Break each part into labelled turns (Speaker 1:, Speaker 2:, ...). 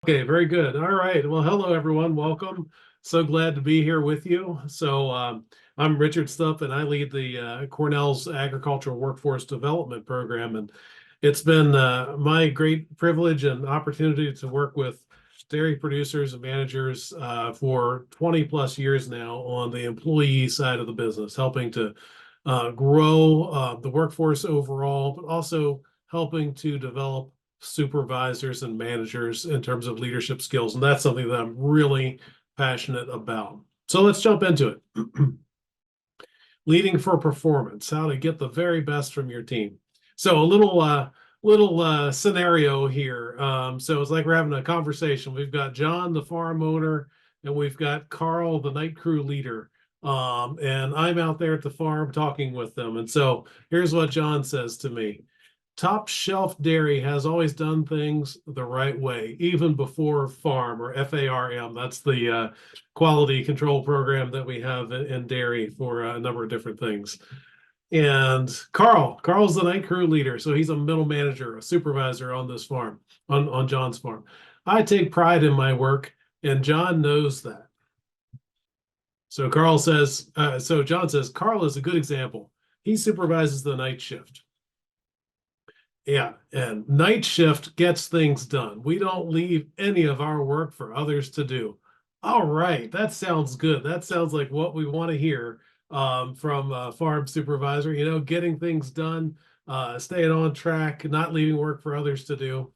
Speaker 1: Okay, very good. All right. Well, hello, everyone. Welcome. So glad to be here with you. I'm Richard Stup, and I lead the Cornell's Agricultural Workforce Development Program. And it's been my great privilege and opportunity to work with dairy producers and managers for 20 plus years now on the employee side of the business, helping to grow the workforce overall, but also helping to develop supervisors and managers in terms of leadership skills. And that's something that I'm really passionate about. So let's jump into it. Leading for performance, how to get the very best from your team. So a little scenario here. So it's like we're having a conversation. We've got John, the farm owner, and we've got Carl, the night crew leader. And I'm out there at the farm talking with them. And so here's what John says to me. Top Shelf Dairy has always done things the right way, even before FARM or FARM. That's the quality control program that we have in dairy for a number of different things. And Carl's the night crew leader. So he's a middle manager, a supervisor on this farm, on John's farm. I take pride in my work, and John knows that. So John says, Carl is a good example. He supervises the night shift. Yeah, and night shift gets things done. We don't leave any of our work for others to do. All right, that sounds good. That sounds like what we want to hear from a farm supervisor, getting things done, staying on track, not leaving work for others to do.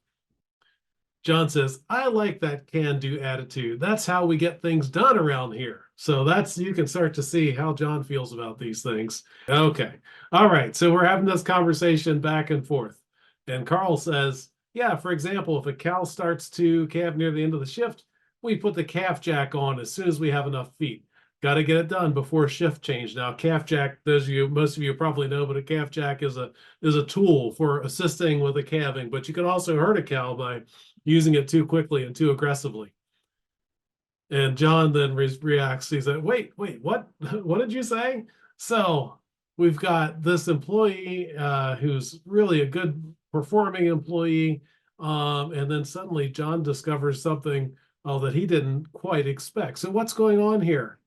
Speaker 1: John says, I like that can-do attitude. That's how we get things done around here. So you can start to see how John feels about these things. Okay. All right. So we're having this conversation back and forth. And Carl says, yeah, for example, if a cow starts to calve near the end of the shift, we put the calf jack on as soon as we have enough feet. Got to get it done before shift change. Now, calf jack, most of you probably know, but a calf jack is a tool for assisting with the calving. But you can also hurt a cow by using it too quickly and too aggressively. And John then reacts. He said, wait, what? What did you say? So we've got this employee who's really a good performing employee. And then suddenly John discovers something that he didn't quite expect. So what's going on here?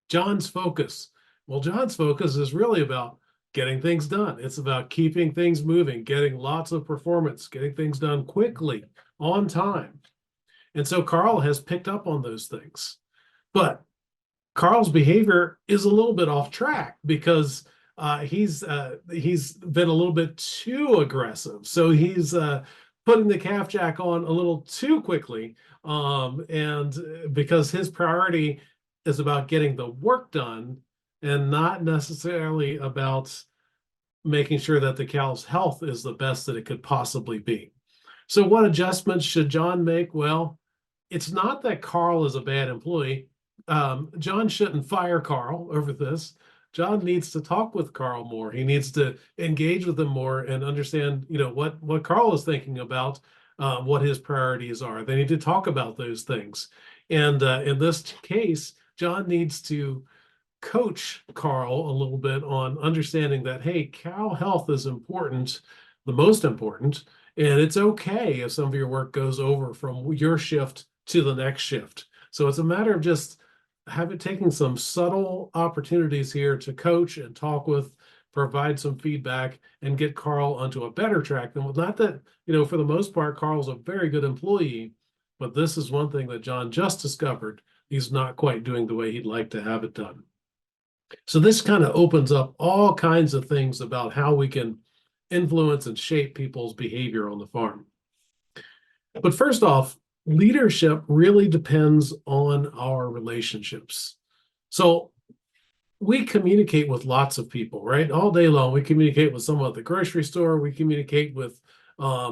Speaker 1: John's focus. Well, John's focus is really about getting things done. It's about keeping things moving, getting lots of performance, getting things done quickly, on time. And so Carl has picked up on those things. But Carl's behavior is a little bit off track because he's been a little bit too aggressive. So he's putting the calf jack on a little too quickly, and because his priority is about getting the work done and not necessarily about making sure that the cow's health is the best that it could possibly be. So what adjustments should John make? Well, it's not that Carl is a bad employee. John shouldn't fire Carl over this. John needs to talk with Carl more. He needs to engage with him more and understand, what Carl is thinking about, what his priorities are. They need to talk about those things. And in this case, John needs to coach Carl a little bit on understanding that, hey, cow health is important, the most important, and it's okay if some of your work goes over from your shift to the next shift. So it's a matter of just taking some subtle opportunities here to coach and talk with, provide some feedback, and get Carl onto a better track. Not that, for the most part, Carl's a very good employee, but this is one thing that John just discovered. He's not quite doing the way he'd like to have it done. So this kind of opens up all kinds of things about how we can influence and shape people's behavior on the farm. But first off, leadership really depends on our relationships. So we communicate with lots of people, right? All day long, we communicate with someone at the grocery store. We communicate with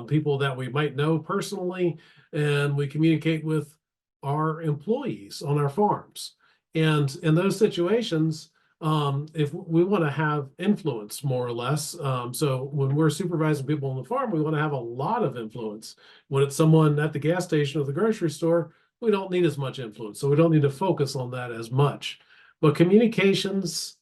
Speaker 1: people that we might know personally, and we communicate with our employees on our farms. And in those situations, if we want to have influence more or less, so when we're supervising people on the farm, we want to have a lot of influence. When it's someone at the gas station or the grocery store, we don't need as much influence. So we don't need to focus on that as much. But communications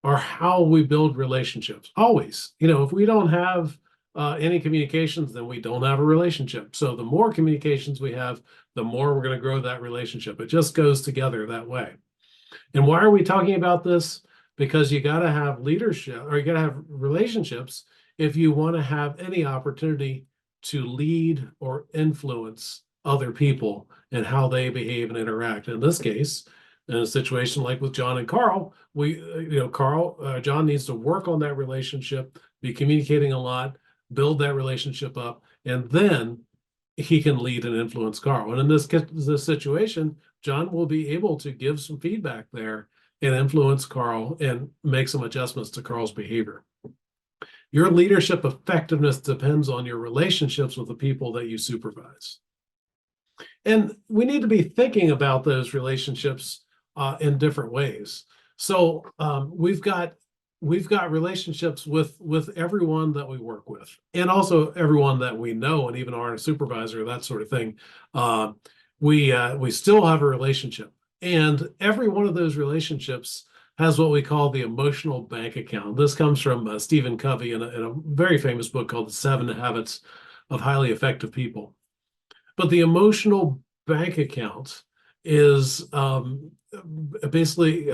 Speaker 1: are how we build relationships. Always, if we don't have any communications, then we don't have a relationship. So the more communications we have, the more we're going to grow that relationship. It just goes together that way. And why are we talking about this? Because you got to have leadership, or you got to have relationships if you want to have any opportunity to lead or influence other people and how they behave and interact. In this case, in a situation like with John and Carl, John needs to work on that relationship, be communicating a lot, build that relationship up, and then he can lead and influence Carl. And in this situation, John will be able to give some feedback there and influence Carl and make some adjustments to Carl's behavior. Your leadership effectiveness depends on your relationships with the people that you supervise. And we need to be thinking about those relationships in different ways. So we've got relationships with everyone that we work with, and also everyone that we know, and even our supervisor, that sort of thing. We still have a relationship, and every one of those relationships has what we call the emotional bank account. This comes from Stephen Covey in a very famous book called The 7 Habits of Highly Effective People. But the emotional bank account is basically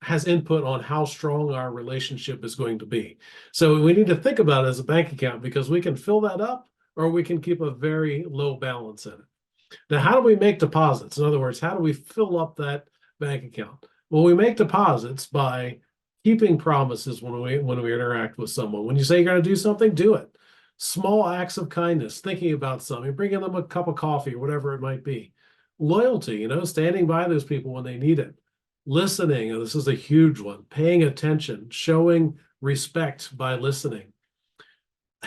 Speaker 1: has input on how strong our relationship is going to be. So we need to think about it as a bank account, because we can fill that up or we can keep a very low balance in it. Now, how do we make deposits? In other words, how do we fill up that bank account? Well, we make deposits by keeping promises when we interact with someone. When you say you're going to do something, do it. Small acts of kindness, thinking about something, bringing them a cup of coffee, or whatever it might be. Loyalty, standing by those people when they need it. Listening, and this is a huge one, paying attention, showing respect by listening.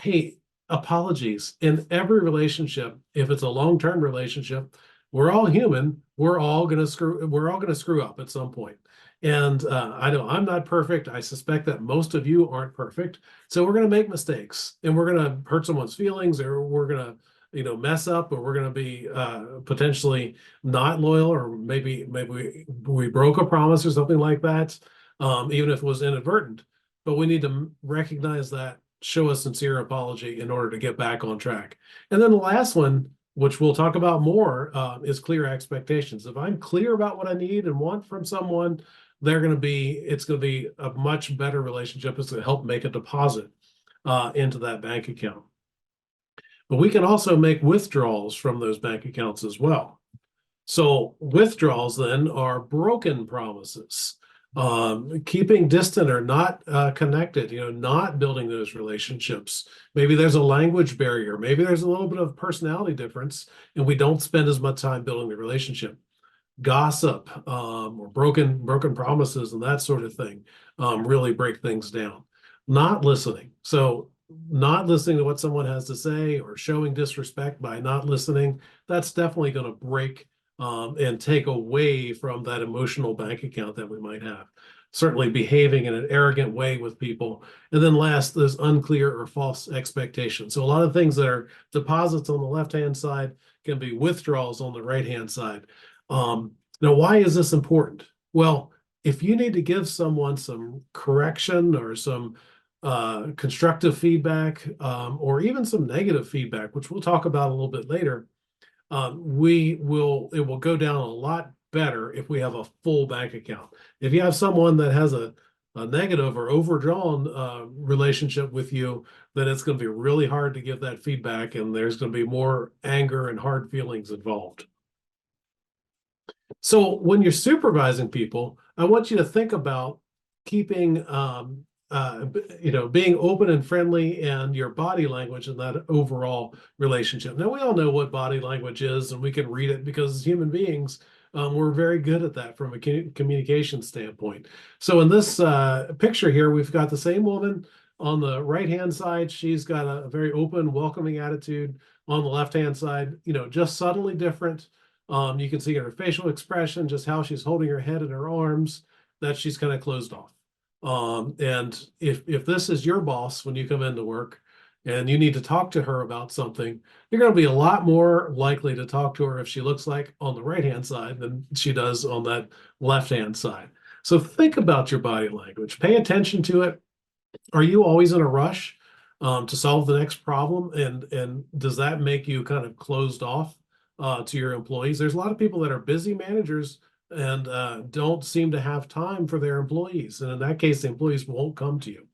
Speaker 1: Hey, apologies. In every relationship, if it's a long-term relationship, we're all human. We're all gonna screw up at some point. And I know I'm not perfect. I suspect that most of you aren't perfect. So we're gonna make mistakes, and we're gonna hurt someone's feelings, or we're gonna mess up, or we're going to be potentially not loyal, or maybe we broke a promise or something like that, even if it was inadvertent. But we need to recognize that, show a sincere apology in order to get back on track. And then the last one, which we'll talk about more, is clear expectations. If I'm clear about what I need and want from someone, it's going to be a much better relationship. It's going to help make a deposit into that bank account. But we can also make withdrawals from those bank accounts as well. So withdrawals then are broken promises, keeping distant or not connected, not building those relationships. Maybe there's a language barrier. Maybe there's a little bit of personality difference, and we don't spend as much time building the relationship. Gossip or broken promises and that sort of thing really break things down. Not listening. So not listening to what someone has to say, or showing disrespect by not listening, that's definitely going to break and take away from that emotional bank account that we might have. Certainly behaving in an arrogant way with people. And then last, there's unclear or false expectations. So a lot of things that are deposits on the left-hand side can be withdrawals on the right-hand side. Now, why is this important? Well, if you need to give someone some correction or some constructive feedback, or even some negative feedback, which we'll talk about a little bit later, it will go down a lot better if we have a full bank account. If you have someone that has a negative or overdrawn relationship with you, then it's going to be really hard to give that feedback, and there's going to be more anger and hard feelings involved. So when you're supervising people, I want you to think about keeping being open and friendly, and your body language in that overall relationship. Now, we all know what body language is, and we can read it, because as human beings, we're very good at that from a communication standpoint. So in this picture here, we've got the same woman on the right-hand side. She's got a very open, welcoming attitude. On the left-hand side, just subtly different. You can see in her facial expression, just how she's holding her head in her arms, that she's kind of closed off. And if this is your boss when you come into work and you need to talk to her about something, you're going to be a lot more likely to talk to her if she looks like on the right-hand side than she does on that left-hand side. So think about your body language. Pay attention to it. Are you always in a rush? to solve the next problem? And does that make you kind of closed off to your employees? There's a lot of people that are busy managers and don't seem to have time for their employees. And in that case, the employees won't come to you.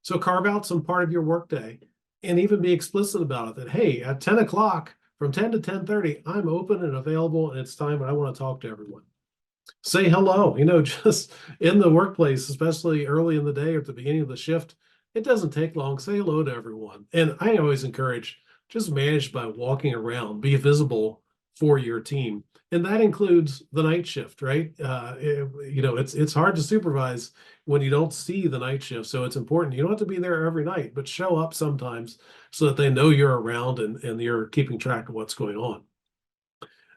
Speaker 1: So carve out some part of your workday and even be explicit about it that, hey, at 10 o'clock, from 10 to 10:30, I'm open and available and it's time and I want to talk to everyone. Say hello, just in the workplace, especially early in the day or at the beginning of the shift. It doesn't take long. Say hello to everyone. And I always encourage just manage by walking around, be visible for your team. And that includes the night shift, right? It's hard to supervise when you don't see the night shift. So it's important. You don't have to be there every night, but show up sometimes so that they know you're around and you're keeping track of what's going on.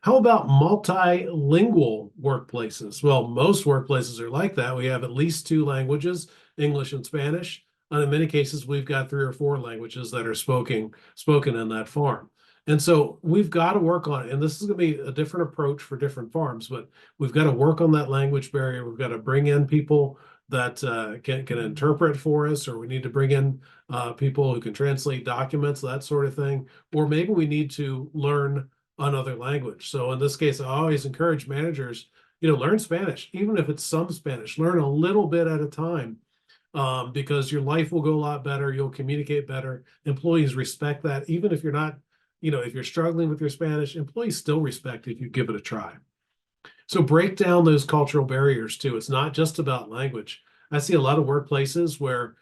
Speaker 1: How about multilingual workplaces? Well, most workplaces are like that. We have at least two languages, English and Spanish. And in many cases, we've got three or four languages that are spoken in that farm. And so we've got to work on it. And this is going to be a different approach for different farms, but we've got to work on that language barrier. We've got to bring in people that can interpret for us, or we need to bring in people who can translate documents, that sort of thing. Or maybe we need to learn another language. So in this case, I always encourage managers, learn Spanish, even if it's some Spanish, learn a little bit at a time, because your life will go a lot better. You'll communicate better. Employees respect that. Even if you're not, if you're struggling with your Spanish, employees still respect it if you give it a try. So break down those cultural barriers too. It's not just about language. I see a lot of workplaces where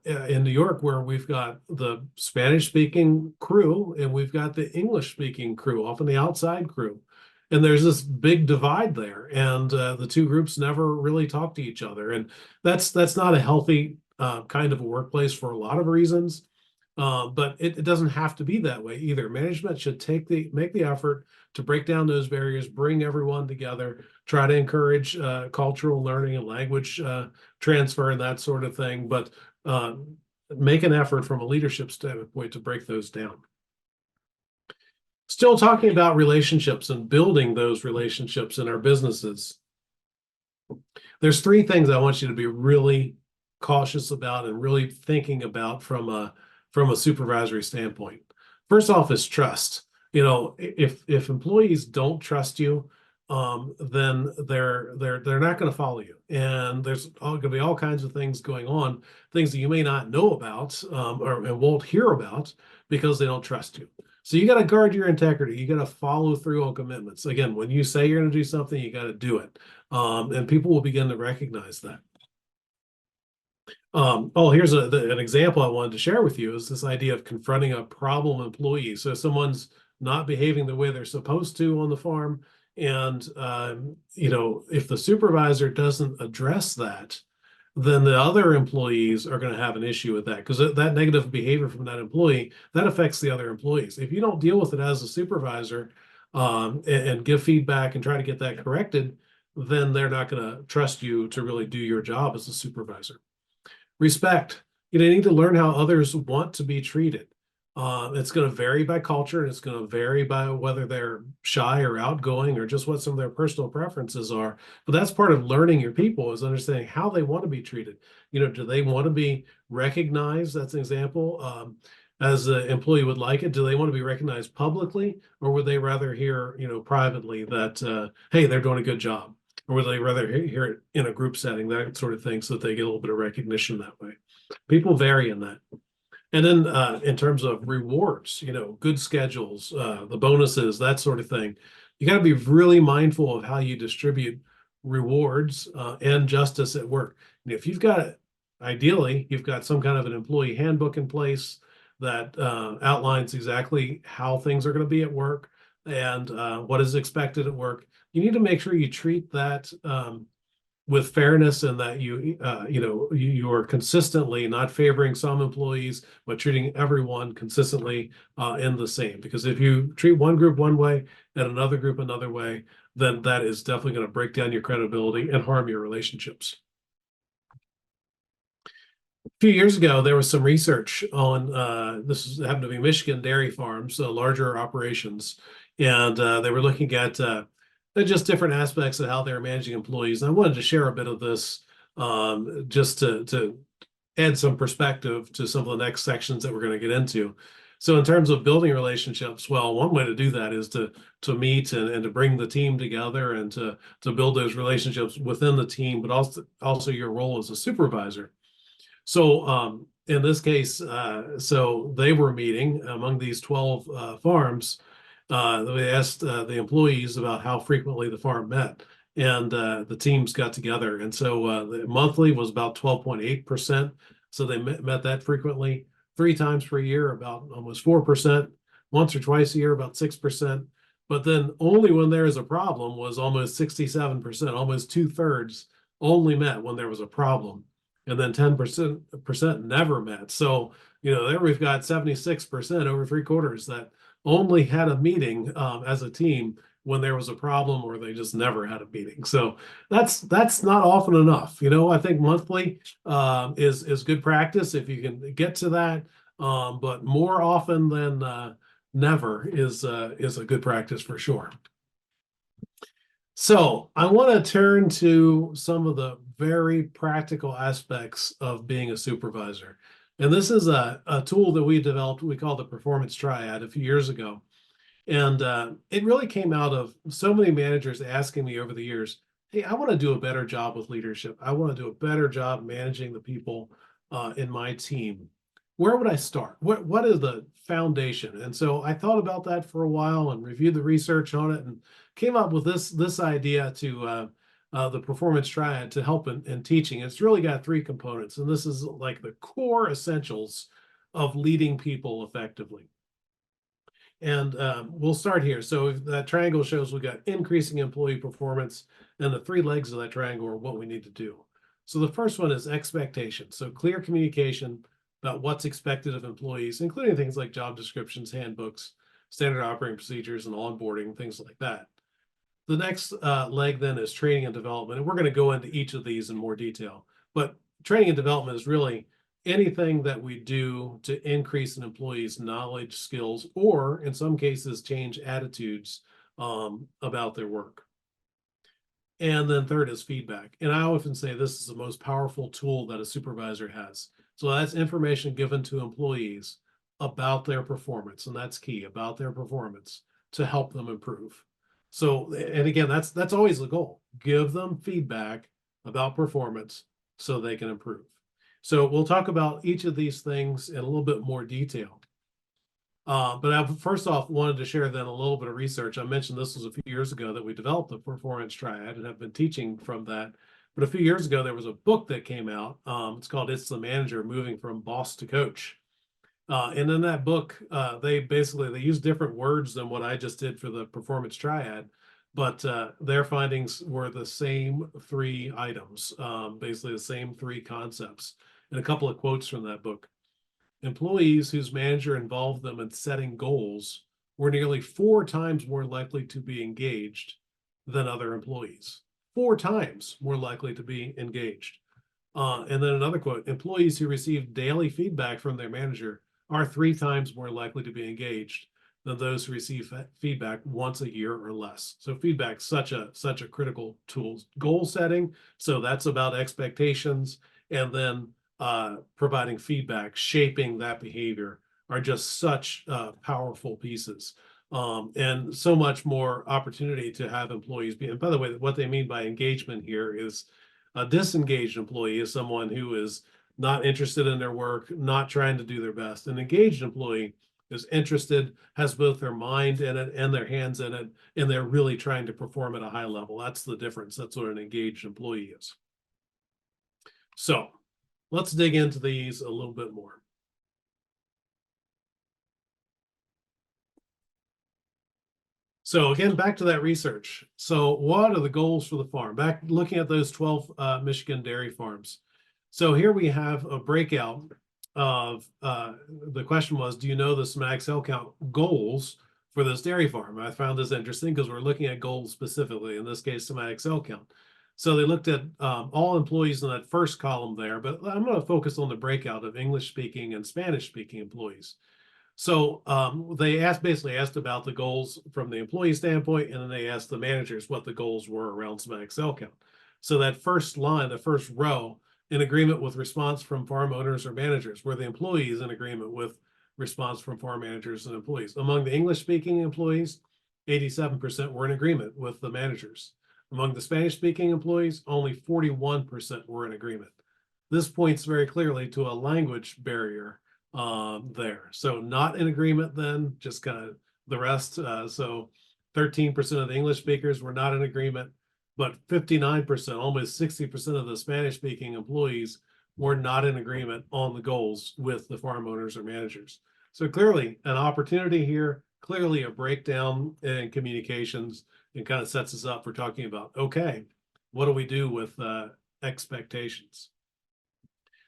Speaker 1: in New York, where we've got the Spanish speaking crew and we've got the English speaking crew, often the outside crew. And there's this big divide there, and the two groups never really talk to each other. And that's not a healthy kind of a workplace for a lot of reasons. But it doesn't have to be that way either. Management should make the effort to break down those barriers, bring everyone together, try to encourage cultural learning and language transfer and that sort of thing. But make an effort from a leadership standpoint to break those down. Still talking about relationships and building those relationships in our businesses. There's three things I want you to be really cautious about and really thinking about from a supervisory standpoint. First off is trust. If employees don't trust you, then they're not going to follow you. And there's going to be all kinds of things going on, things that you may not know about and won't hear about because they don't trust you. So you got to guard your integrity. You got to follow through on commitments. Again, when you say you're going to do something, you got to do it. And people will begin to recognize that. Here's an example I wanted to share with you is this idea of confronting a problem employee. So someone's not behaving the way they're supposed to on the farm. And, if the supervisor doesn't address that, then the other employees are going to have an issue with that, because that negative behavior from that employee, that affects the other employees. If you don't deal with it as a supervisor and give feedback and try to get that corrected, then they're not going to trust you to really do your job as a supervisor. Respect. You need to learn how others want to be treated. It's going to vary by culture, and it's going to vary by whether they're shy or outgoing or just what some of their personal preferences are. But that's part of learning your people, is understanding how they want to be treated. Do they want to be recognized? That's an example. As an employee would like it. Do they want to be recognized publicly, or would they rather hear, privately that, hey, they're doing a good job? Or would they rather hear it in a group setting, that sort of thing, so that they get a little bit of recognition that way? People vary in that. And then in terms of rewards, good schedules, the bonuses, that sort of thing, you got to be really mindful of how you distribute rewards and justice at work. And if ideally, you've got some kind of an employee handbook in place that outlines exactly how things are going to be at work and what is expected at work. You need to make sure you treat that with fairness, and that you are consistently not favoring some employees, but treating everyone consistently in the same. Because if you treat one group one way and another group another way, then that is definitely going to break down your credibility and harm your relationships. A few years ago, there was some research on this happened to be Michigan dairy farms, larger operations, and they were looking at just different aspects of how they were managing employees. And I wanted to share a bit of this just to add some perspective to some of the next sections that we're going to get into. So in terms of building relationships, well, one way to do that is to meet and to bring the team together and to build those relationships within the team, but also your role as a supervisor. So in this case, so they were meeting among these 12 farms. They asked the employees about how frequently the farm met, and the teams got together. And so the monthly was about 12.8%. So they met that frequently, 3 times per year, about almost 4%, once or twice a year, about 6%. But then only when there is a problem was almost 67%, almost 2/3 only met when there was a problem. And then 10% never met. So, there we've got 76%, over 3/4, that only had a meeting as a team when there was a problem, or they just never had a meeting. So that's not often enough. I think monthly is good practice if you can get to that. But more often than never is a good practice for sure. So I want to turn to some of the very practical aspects of being a supervisor. And this is a tool that we developed, we call the Performance Triad, a few years ago. And it really came out of so many managers asking me over the years, hey, I want to do a better job with leadership. I want to do a better job managing the people in my team. Where would I start? What is the foundation? And so I thought about that for a while and reviewed the research on it and came up with this idea to the Performance Triad to help in teaching. It's really got 3 components, and this is like the core essentials of leading people effectively. And we'll start here. So that triangle shows we got increasing employee performance, and the 3 legs of that triangle are what we need to do. So the first one is expectation. So clear communication about what's expected of employees, including things like job descriptions, handbooks, standard operating procedures, and onboarding, things like that. The next leg then is training and development. And we're going to go into each of these in more detail. But training and development is really anything that we do to increase an employee's knowledge, skills, or in some cases, change attitudes about their work. And then third is feedback. And I often say this is the most powerful tool that a supervisor has. So that's information given to employees about their performance. And that's key, about their performance, to help them improve. So, and again, that's always the goal. Give them feedback about performance so they can improve. So we'll talk about each of these things in a little bit more detail. But I first off wanted to share then a little bit of research. I mentioned this was a few years ago that we developed the Performance Triad and have been teaching from that. But a few years ago, there was a book that came out. It's called It's the Manager, Moving from Boss to Coach. And in that book, they use different words than what I just did for the Performance Triad, but their findings were the same 3 items, basically the same 3 concepts. And a couple of quotes from that book. Employees whose manager involved them in setting goals were nearly 4 times more likely to be engaged than other employees. 4 times more likely to be engaged. And then another quote, employees who receive daily feedback from their manager are 3 times more likely to be engaged than those who receive feedback once a year or less. So feedback, such a critical tool. Goal setting, so that's about expectations, and then providing feedback, shaping that behavior, are just such powerful pieces. And so much more opportunity to have employees be, and by the way, what they mean by engagement here is a disengaged employee is someone who is not interested in their work, not trying to do their best. An engaged employee is interested, has both their mind in it and their hands in it, and they're really trying to perform at a high level. That's the difference. That's what an engaged employee is. So let's dig into these a little bit more. So again, back to that research. So what are the goals for the farm? Back looking at those 12 Michigan dairy farms. So here we have a breakout of the question was, do you know the SMAG cell count goals for this dairy farm? I found this interesting because we're looking at goals specifically, in this case, SMAG cell count. So they looked at all employees in that first column there, but I'm going to focus on the breakout of English-speaking and Spanish-speaking employees. So they basically asked about the goals from the employee standpoint, and then they asked the managers what the goals were around SMAG cell count. So that first line, the first row, in agreement with response from farm owners or managers? Were the employees in agreement with response from farm managers and employees? Among the English-speaking employees, 87% were in agreement with the managers. Among the Spanish-speaking employees, only 41% were in agreement. This points very clearly to a language barrier there. So not in agreement then, just kind of the rest. So 13% of the English speakers were not in agreement, but 59%, almost 60% of the Spanish-speaking employees were not in agreement on the goals with the farm owners or managers. So clearly an opportunity here, clearly a breakdown in communications, and kind of sets us up for talking about, okay, what do we do with expectations?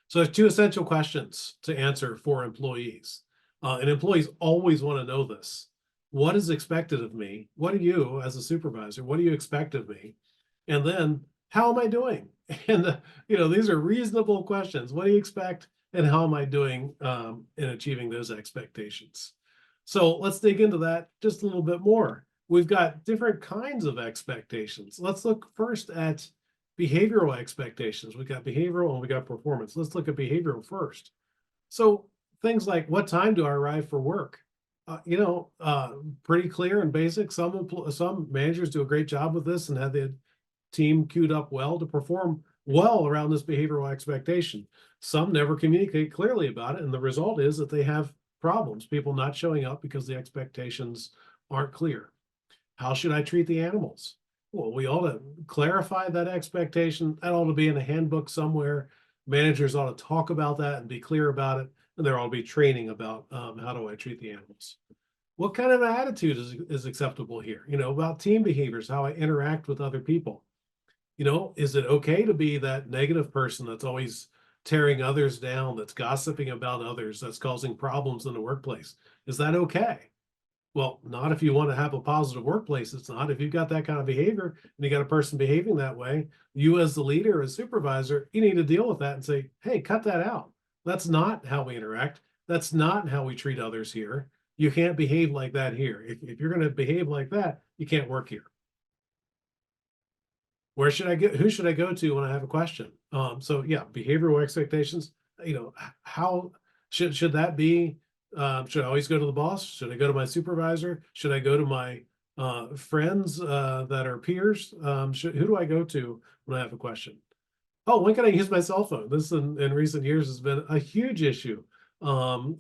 Speaker 1: So there's two essential questions to answer for employees. And employees always want to know this. What is expected of me? What do you, as a supervisor, what do you expect of me? And then, how am I doing? And, these are reasonable questions. What do you expect? And how am I doing in achieving those expectations? So let's dig into that just a little bit more. We've got different kinds of expectations. Let's look first at behavioral expectations. We got behavioral and we got performance. Let's look at behavioral first. So things like, what time do I arrive for work? Pretty clear and basic. Some managers do a great job with this and have the team queued up well to perform well around this behavioral expectation. Some never communicate clearly about it, and the result is that they have problems, people not showing up because the expectations aren't clear. How should I treat the animals? Well, we ought to clarify that expectation. That ought to be in a handbook somewhere. Managers ought to talk about that and be clear about it. And there ought to be training about how do I treat the animals. What kind of attitude is acceptable here? About team behaviors, how I interact with other people. Is it okay to be that negative person that's always tearing others down, that's gossiping about others, that's causing problems in the workplace? Is that okay? Well, not if you want to have a positive workplace. It's not. If you've got that kind of behavior and you got a person behaving that way, you as the leader, as supervisor, you need to deal with that and say, hey, cut that out. That's not how we interact. That's not how we treat others here. You can't behave like that here. If you're going to behave like that, you can't work here. Where should I get? Who should I go to when I have a question? So yeah, behavioral expectations. How should that be? Should I always go to the boss? Should I go to my supervisor? Should I go to my friends that are peers? Who do I go to when I have a question? Oh, when can I use my cell phone? This in recent years has been a huge issue. And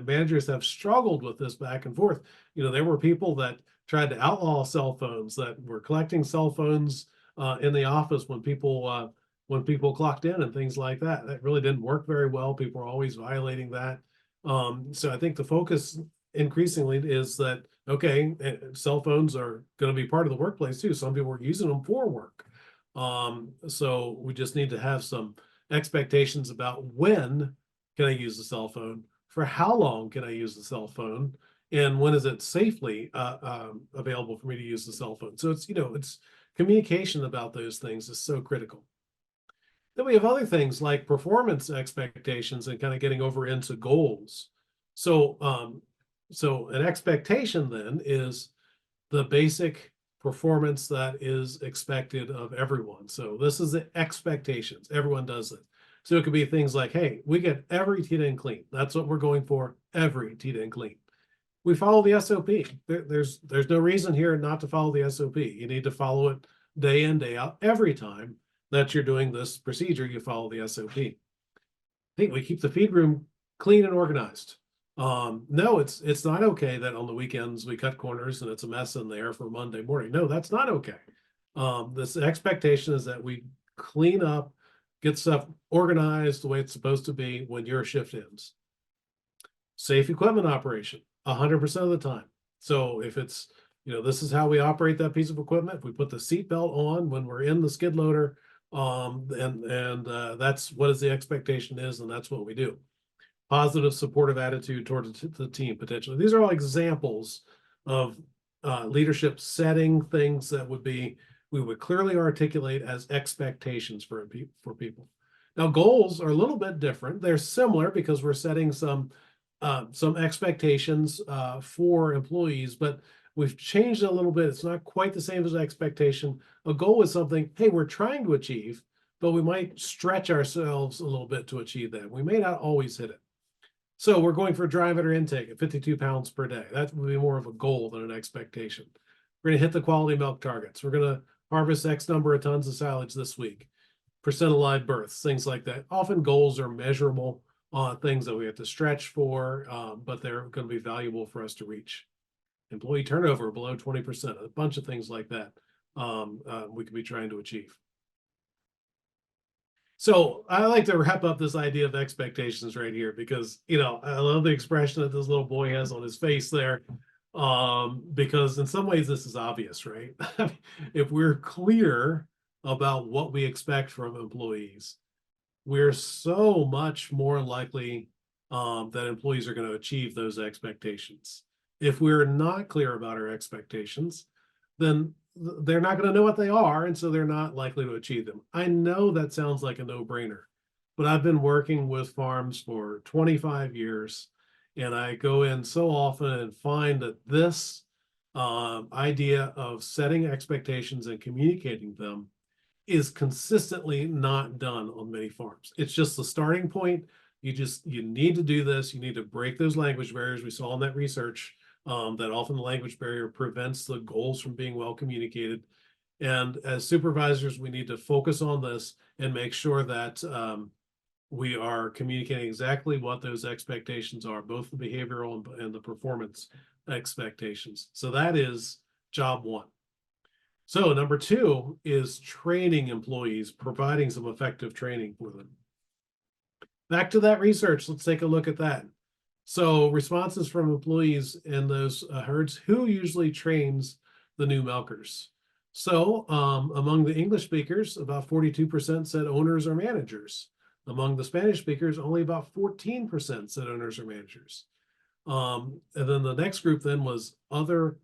Speaker 1: managers have struggled with this back and forth. There were people that tried to outlaw cell phones, that were collecting cell phones in the office when people clocked in and things like that. That really didn't work very well. People were always violating that. So I think the focus increasingly is that, okay, cell phones are going to be part of the workplace too. Some people are using them for work. So we just need to have some expectations about when can I use the cell phone, for how long can I use the cell phone, and when is it safely available for me to use the cell phone. So it's communication about those things is so critical. Then we have other things like performance expectations and kind of getting over into goals. So an expectation then is the basic performance that is expected of everyone. So this is the expectations. Everyone does it. So it could be things like, hey, we get every TDN clean. That's what we're going for, every TDN clean. We follow the SOP. There's no reason here not to follow the SOP. You need to follow it day in, day out. Every time that you're doing this procedure, you follow the SOP. I think we keep the feed room clean and organized. No, it's not okay that on the weekends we cut corners and it's a mess in there for Monday morning. No, that's not okay. This expectation is that we clean up, get stuff organized the way it's supposed to be when your shift ends. Safe equipment operation, 100% of the time. So if it's, this is how we operate that piece of equipment. If we put the seat belt on when we're in the skid loader, that's what is the expectation is, and that's what we do. Positive supportive attitude towards the team potentially. These are all examples of leadership setting things that we would clearly articulate as expectations for people. Now, goals are a little bit different. They're similar because we're setting some expectations for employees, but we've changed it a little bit. It's not quite the same as an expectation. A goal is something, hey, we're trying to achieve, but we might stretch ourselves a little bit to achieve that. We may not always hit it. So we're going for dry matter intake at 52 pounds per day. That would be more of a goal than an expectation. We're going to hit the quality milk targets. We're going to harvest X number of tons of silage this week. Percent of live births, things like that. Often goals are measurable things that we have to stretch for, but they're going to be valuable for us to reach. Employee turnover below 20%, a bunch of things like that we could be trying to achieve. So I like to wrap up this idea of expectations right here because, you know, I love the expression that this little boy has on his face there, because in some ways this is obvious, right? If we're clear about what we expect from employees, we're so much more likely that employees are going to achieve those expectations. If we're not clear about our expectations, then they're not going to know what they are, and so they're not likely to achieve them. I know that sounds like a no-brainer, but I've been working with farms for 25 years, and I go in so often and find that this idea of setting expectations and communicating them is consistently not done on many farms. It's just the starting point. You need to do this. You need to break those language barriers. We saw in that research that often the language barrier prevents the goals from being well communicated. And as supervisors, we need to focus on this and make sure that we are communicating exactly what those expectations are, both the behavioral and the performance expectations. So that is job one. So number two is training employees, providing some effective training for them. Back to that research, let's take a look at that. So responses from employees in those herds, who usually trains the new milkers? So among the English speakers, about 42% said owners or managers. Among the Spanish speakers, only about 14% said owners or managers. And then the next group then was other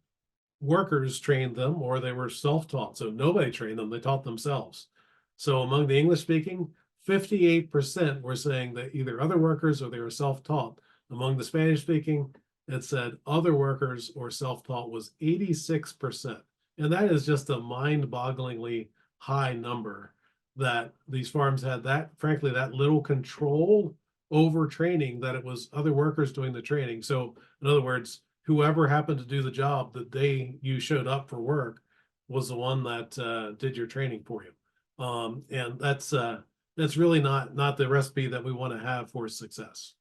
Speaker 1: workers trained them, or they were self-taught. So nobody trained them, they taught themselves. So among the English speaking, 58% were saying that either other workers or they were self-taught. Among the Spanish speaking, it said other workers or self-taught was 86%. And that is just a mind-bogglingly high number that these farms had that, frankly, that little control over training, that it was other workers doing the training. So in other words, whoever happened to do the job the day you showed up for work was the one that did your training for you. And that's really not the recipe that we want to have for success.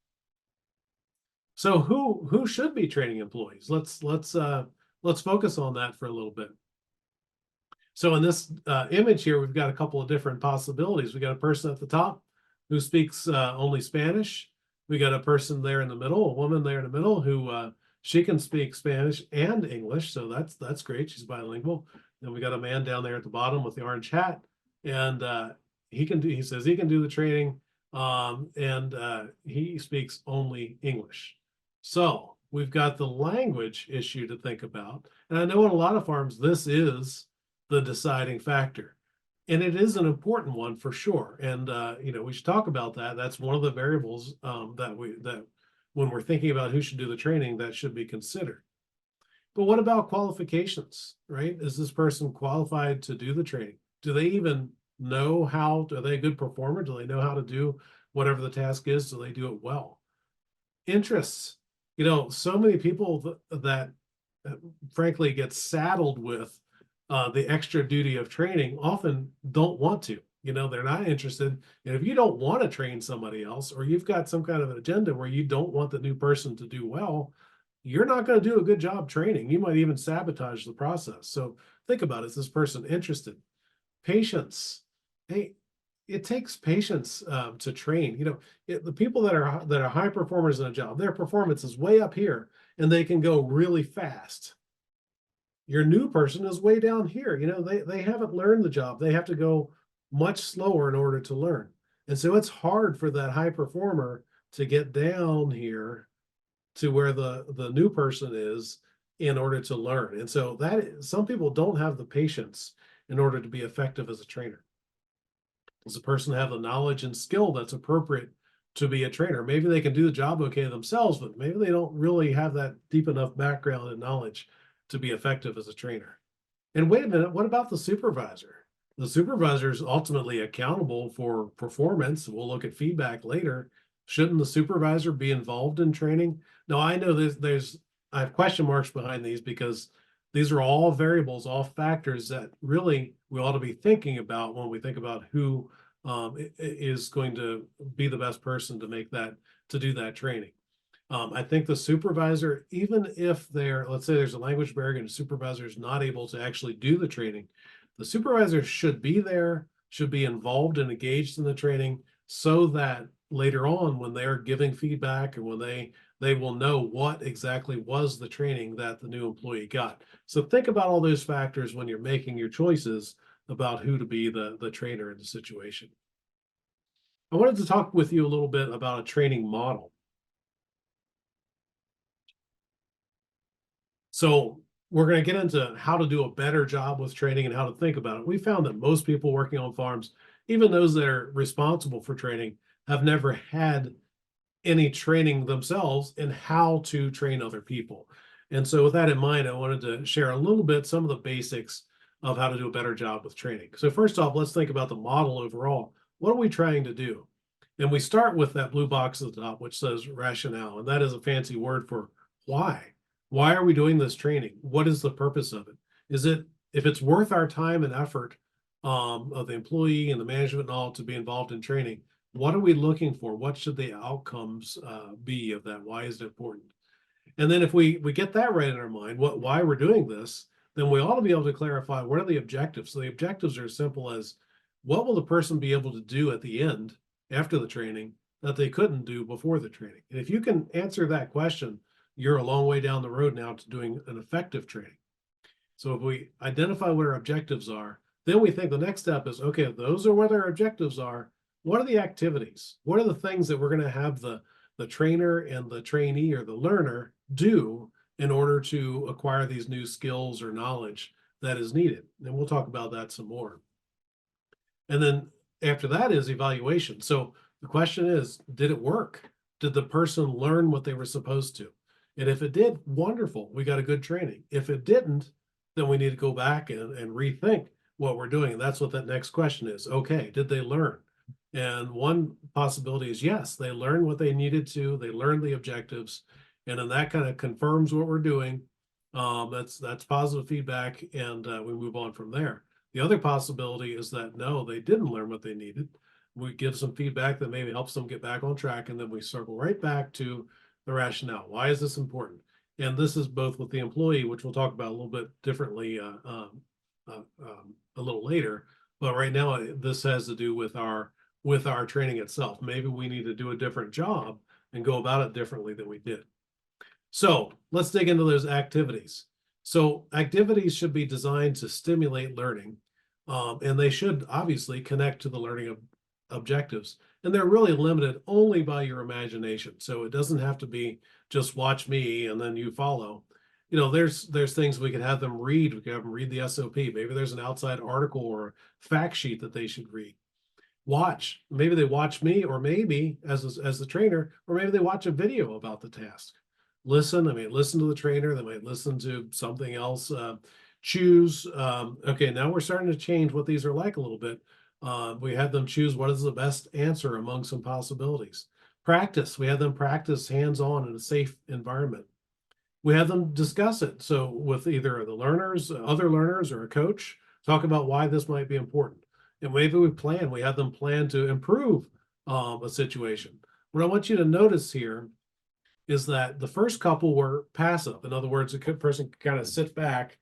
Speaker 1: So who should be training employees? Let's focus on that for a little bit. So in this image here, we've got a couple of different possibilities. We got a person at the top who speaks only Spanish. We got a person there in the middle, a woman there in the middle who she can speak Spanish and English, so that's great. She's bilingual. Then we got a man down there at the bottom with the orange hat, and he says he can do the training, and he speaks only English. So we've got the language issue to think about. And I know in a lot of farms, this is the deciding factor. And it is an important one for sure. And you know, we should talk about that. That's one of the variables that when we're thinking about who should do the training, that should be considered. But what about qualifications, right? Is this person qualified to do the training? Do they even know how? Are they a good performer? Do they know how to do whatever the task is? Do they do it well? Interests. You know, so many people that frankly get saddled with the extra duty of training often don't want to. You know, they're not interested. And if you don't want to train somebody else, or you've got some kind of an agenda where you don't want the new person to do well, you're not going to do a good job training. You might even sabotage the process. So think about it. Is this person interested? Patience. Hey, it takes patience to train. You know, the people that are high performers in a job, their performance is way up here and they can go really fast. Your new person is way down here. You know, they haven't learned the job. They have to go much slower in order to learn. And so it's hard for that high performer to get down here to where the new person is in order to learn. And so that some people don't have the patience in order to be effective as a trainer. Does a person have the knowledge and skill that's appropriate to be a trainer? Maybe they can do the job okay themselves, but maybe they don't really have that deep enough background and knowledge to be effective as a trainer. And wait a minute, what about the supervisor? The supervisor is ultimately accountable for performance. We'll look at feedback later. Shouldn't the supervisor be involved in training? Now, I know I have question marks behind these because these are all variables, all factors that really we ought to be thinking about when we think about who is going to be the best person to do that training. I think the supervisor, even if let's say there's a language barrier and the supervisor is not able to actually do the training, the supervisor should be there, should be involved and engaged in the training so that later on when they're giving feedback and when they will know what exactly was the training that the new employee got. So think about all those factors when you're making your choices about who to be the trainer in the situation. I wanted to talk with you a little bit about a training model. So we're going to get into how to do a better job with training and how to think about it. We found that most people working on farms, even those that are responsible for training, have never had any training themselves in how to train other people. And so with that in mind, I wanted to share a little bit some of the basics of how to do a better job with training. So first off, let's think about the model overall. What are we trying to do? And we start with that blue box at the top, which says rationale. And that is a fancy word for why. Why are we doing this training? What is the purpose of it? If it's worth our time and effort of the employee and the management and all to be involved in training, what are we looking for? What should the outcomes be of that? Why is it important? And then if we get that right in our mind, why we're doing this, then we ought to be able to clarify what are the objectives. So the objectives are as simple as what will the person be able to do at the end after the training that they couldn't do before the training? And if you can answer that question, you're a long way down the road now to doing an effective training. So if we identify what our objectives are, then we think the next step is, okay, those are what our objectives are. What are the activities? What are the things that we're going to have the trainer and the trainee or the learner do in order to acquire these new skills or knowledge that is needed? And we'll talk about that some more. And then after that is evaluation. So the question is, did it work? Did the person learn what they were supposed to? And if it did, wonderful, we got a good training. If it didn't, then we need to go back and rethink what we're doing. And that's what that next question is. Okay, did they learn? And one possibility is yes, they learned what they needed to, they learned the objectives, and then that kind of confirms what we're doing. That's positive feedback, and we move on from there. The other possibility is that no, they didn't learn what they needed. We give some feedback that maybe helps them get back on track, and then we circle right back to the rationale. Why is this important? And this is both with the employee, which we'll talk about a little bit differently a little later. But right now, this has to do with our training itself. Maybe we need to do a different job and go about it differently than we did. So let's dig into those activities. So activities should be designed to stimulate learning, and they should obviously connect to the learning objectives. And they're really limited only by your imagination. So it doesn't have to be just watch me and then you follow. You know, there's things we could have them read. We could have them read the SOP. Maybe there's an outside article or fact sheet that they should read. Watch. Maybe they watch me, or maybe as the trainer, or maybe they watch a video about the task. Listen. I mean, listen to the trainer. They might listen to something else. Choose. Okay, now we're starting to change what these are like a little bit. We had them choose what is the best answer among some possibilities. Practice. We had them practice hands-on in a safe environment. We had them discuss it. So with either the learners, other learners, or a coach, talk about why this might be important. And maybe we had them plan to improve a situation. What I want you to notice here is that the first couple were passive. In other words, a person could kind of sit back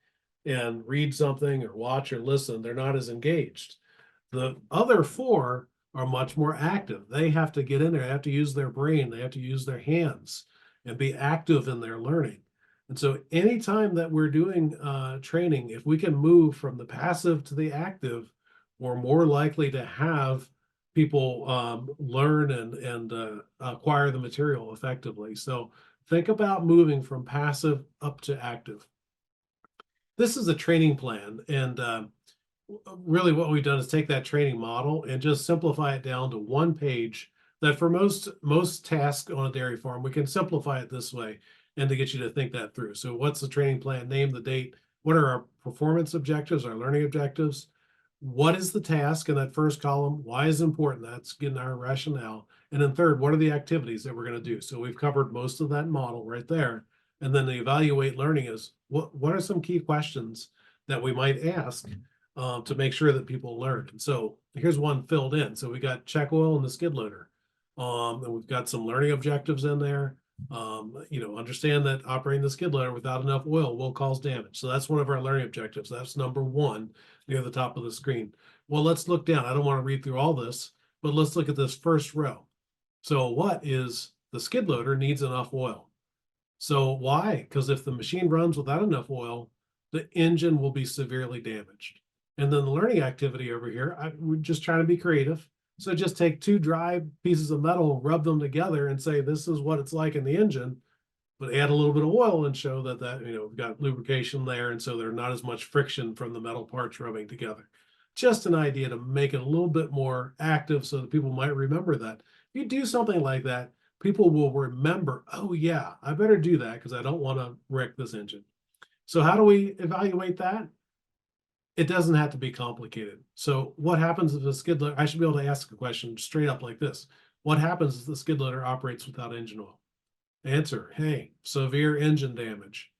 Speaker 1: and read something or watch or listen. They're not as engaged. The other four are much more active. They have to get in there. They have to use their brain. They have to use their hands and be active in their learning. And so anytime that we're doing training, if we can move from the passive to the active, we're more likely to have people learn and acquire the material effectively. So think about moving from passive up to active. This is a training plan, and really what we've done is take that training model and just simplify it down to one page that for most tasks on a dairy farm, we can simplify it this way and to get you to think that through. So what's the training plan? Name the date. What are our performance objectives, our learning objectives? what is the task in that first column? Why is it important? That's getting our rationale. And then third, what are the activities that we're going to do? So we've covered most of that model right there. And then the evaluate learning is what are some key questions that we might ask to make sure that people learn. And so here's one filled in. So we got check oil in the skid loader. And we've got some learning objectives in there. Understand that operating the skid loader without enough oil will cause damage. So that's one of our learning objectives. That's number one near the top of the screen. Well, let's look down. I don't want to read through all this, but let's look at this first row. So what is the skid loader needs enough oil? So why? Because if the machine runs without enough oil, the engine will be severely damaged. And then the learning activity over here, we're just trying to be creative. So just take two dry pieces of metal, rub them together and say, this is what it's like in the engine, but add a little bit of oil and show that we've got lubrication there. And so there's not as much friction from the metal parts rubbing together. Just an idea to make it a little bit more active so that people might remember that. If you do something like that, people will remember, oh yeah, I better do that because I don't want to wreck this engine. So how do we evaluate that? It doesn't have to be complicated. So what happens if the skid loader, I should be able to ask a question straight up like this. What happens if the skid loader operates without engine oil? Answer, hey, severe engine damage.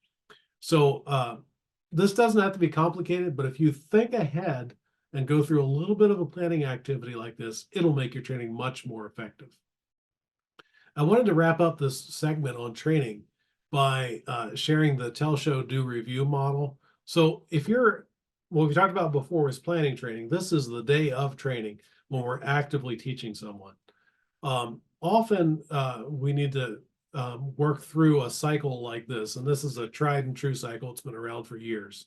Speaker 1: So this doesn't have to be complicated, but if you think ahead and go through a little bit of a planning activity like this, it'll make your training much more effective. I wanted to wrap up this segment on training by sharing the tell, show, do, review model. So what we talked about before was planning training. This is the day of training when we're actively teaching someone. Often we need to work through a cycle like this, and this is a tried and true cycle. It's been around for years.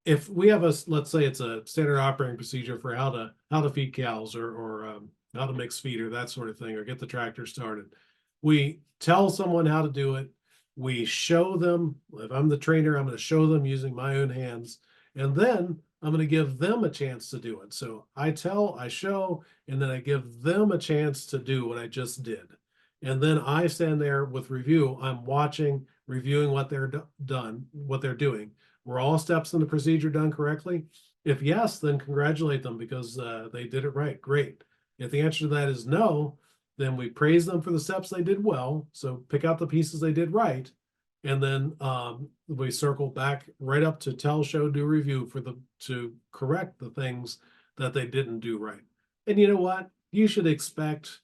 Speaker 1: If we have let's say it's a standard operating procedure for how to feed cows or how to mix feed or that sort of thing, or get the tractor started. We tell someone how to do it. We show them. If I'm the trainer, I'm going to show them using my own hands, and then I'm going to give them a chance to do it. So I tell, I show, and then I give them a chance to do what I just did. And then I stand there with review. I'm watching, reviewing what they're what they're doing. Were all steps in the procedure done correctly? If yes, then congratulate them because they did it right. Great. If the answer to that is no, then we praise them for the steps they did well. So pick out the pieces they did right. And then we circle back right up to tell, show, do, review to correct the things that they didn't do right. And you know what? You should expect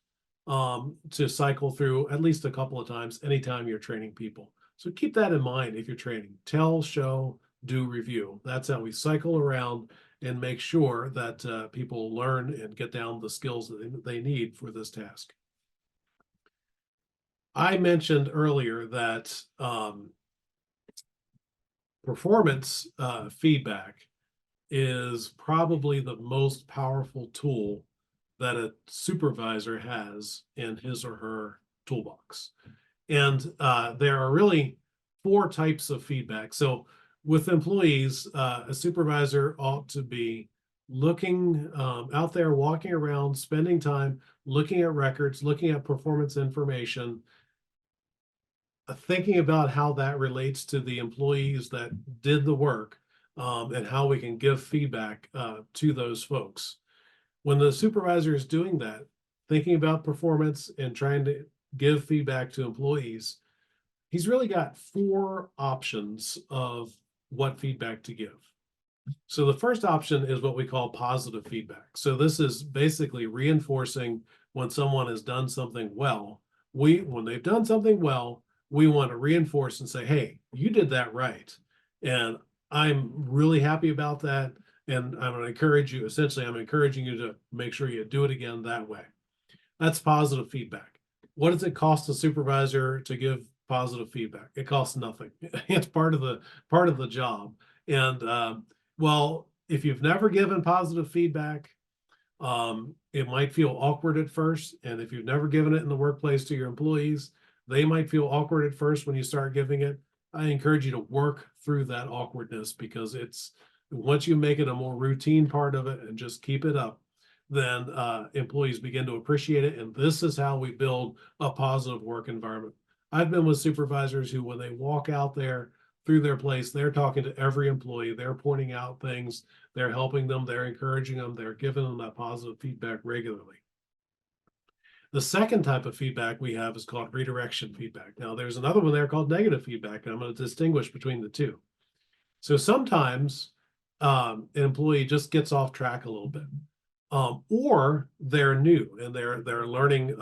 Speaker 1: to cycle through at least a couple of times anytime you're training people. So keep that in mind if you're training. Tell, show, do, review. That's how we cycle around and make sure that people learn and get down the skills that they need for this task. I mentioned earlier that performance feedback is probably the most powerful tool that a supervisor has in his or her toolbox. And there are really 4 types of feedback. So with employees, a supervisor ought to be looking out there, walking around, spending time, looking at records, looking at performance information, thinking about how that relates to the employees that did the work, and how we can give feedback to those folks. When the supervisor is doing that, thinking about performance and trying to give feedback to employees, he's really got 4 options of what feedback to give. So the first option is what we call positive feedback. So this is basically reinforcing when someone has done something well. When they've done something well, we want to reinforce and say, hey, you did that right. And I'm really happy about that. And I'm going to encourage you, essentially, I'm encouraging you to make sure you do it again that way. That's positive feedback. What does it cost a supervisor to give positive feedback? It costs nothing. It's part of the job. And well, if you've never given positive feedback, it might feel awkward at first. And if you've never given it in the workplace to your employees, they might feel awkward at first when you start giving it. I encourage you to work through that awkwardness, because once you make it a more routine part of it and just keep it up, then employees begin to appreciate it. And this is how we build a positive work environment. I've been with supervisors who, when they walk out there through their place, they're talking to every employee, they're pointing out things, they're helping them, they're encouraging them, they're giving them that positive feedback regularly. The second type of feedback we have is called redirection feedback. Now, there's another one there called negative feedback, and I'm going to distinguish between the two. So sometimes an employee just gets off track a little bit, or they're new and they're learning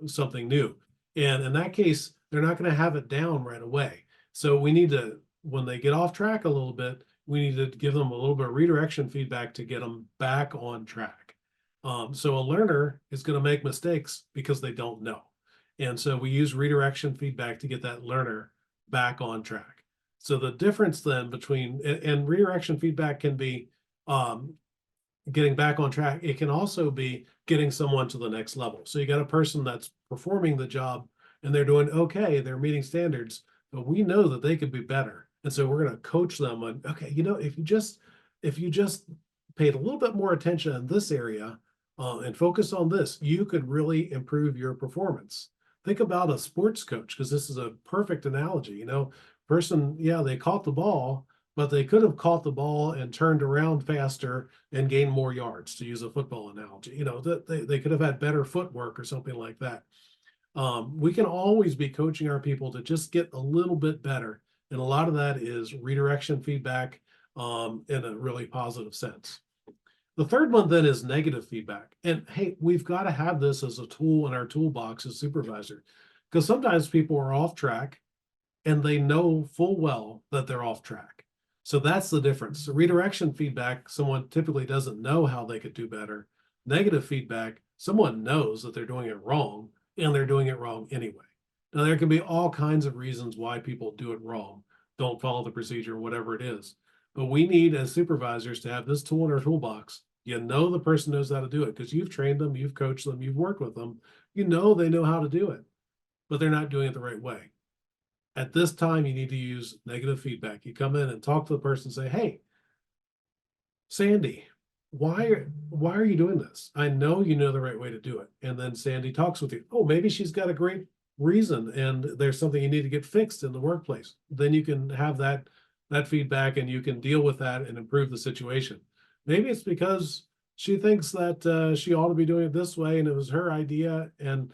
Speaker 1: something new. And in that case, they're not going to have it down right away. So we need to, when they get off track a little bit, we need to give them a little bit of redirection feedback to get them back on track. So a learner is going to make mistakes because they don't know. And so we use redirection feedback to get that learner back on track. So the difference then between, and redirection feedback can be getting back on track. It can also be getting someone to the next level. So you got a person that's performing the job and they're doing okay, they're meeting standards, but we know that they could be better. And so we're going to coach them on, okay, if you just paid a little bit more attention in this area and focus on this, you could really improve your performance. Think about a sports coach, because this is a perfect analogy. Person, yeah, they caught the ball, but they could have caught the ball and turned around faster and gained more yards, to use a football analogy. They could have had better footwork or something like that. We can always be coaching our people to just get a little bit better. And a lot of that is redirection feedback in a really positive sense. The third one then is negative feedback. And hey, we've got to have this as a tool in our toolbox as supervisor, because sometimes people are off track and they know full well that they're off track. So that's the difference. So redirection feedback, someone typically doesn't know how they could do better. Negative feedback, someone knows that they're doing it wrong and they're doing it wrong anyway. Now, there can be all kinds of reasons why people do it wrong, don't follow the procedure, whatever it is. But we need, as supervisors, to have this tool in our toolbox. The person knows how to do it because you've trained them, you've coached them, you've worked with them. They know how to do it, but they're not doing it the right way. At this time, you need to use negative feedback. You come in and talk to the person and say, hey, Sandy, why are you doing this? I know you know the right way to do it. And then Sandy talks with you. Oh, maybe she's got a great reason and there's something you need to get fixed in the workplace. Then you can have that feedback and you can deal with that and improve the situation. Maybe it's because she thinks that she ought to be doing it this way and it was her idea, and